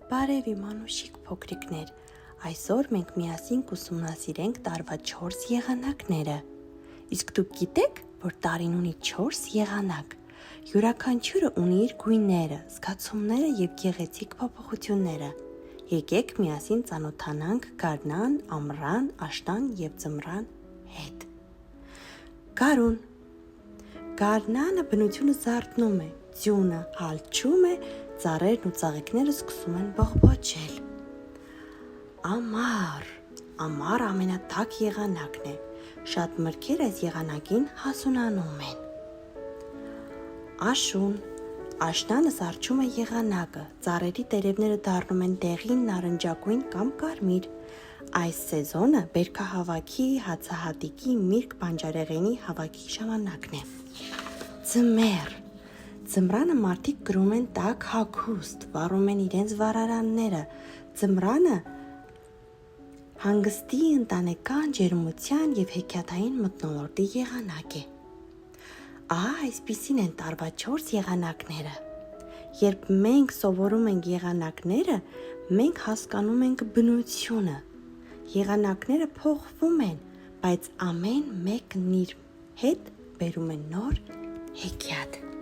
Բարև իմ անուշիկ փոքրիկներ, այսօր մենք միասին կուսումնասիրենք տարվա 4 եղանակները։ Իսկ դուք գիտեք, որ տարին ունի 4 եղանակ։ Յուրաքանչյուրը ունի իր գույները, զգացումները և գեղեցիկ փոփոխությունները։ Եկեք միասին ծանոթանանք գարնան, ամռան, աշնան և ձմռան հետ։ Գարուն։ Գարնանը բնությունը զարթնում է, ձյունը հալչում է, ծառերն ու ծաղիկները սկսում են բողբոջել։ Ամառ։ Ամառ ամենաթակ եղանակն է։ Շատ մրգեր այս եղանակին հասունանում են։ Աշուն։ Աշնանը սառչում է եղանակը, ծառերի տերևները դառնում են դեղին, նարնջագույն կամ կարմիր։ Այս սեզոնը բերքահավաքի, հացահատիկի, միրգ բանջարեղենի հավաքի ժամանակն է։ Ձմեռ։ Ձմռանը մարդիկ կրում են տաք հագուստ, վառում են իրենց վառարանները։ Ձմռանը հանգստի, ընտանեկան, ջերմության և հեքիաթային մթնոլորտի եղանակ է։ Այսպիսին են տարվա 4 եղանակները։ Երբ մենք սովորում ենք եղանակները, մենք հասկանում ենք բնությունը։ Եղանակները փոխվում են, բայց ամեն մեկն իր հետ բերում է նոր հեքիաթ։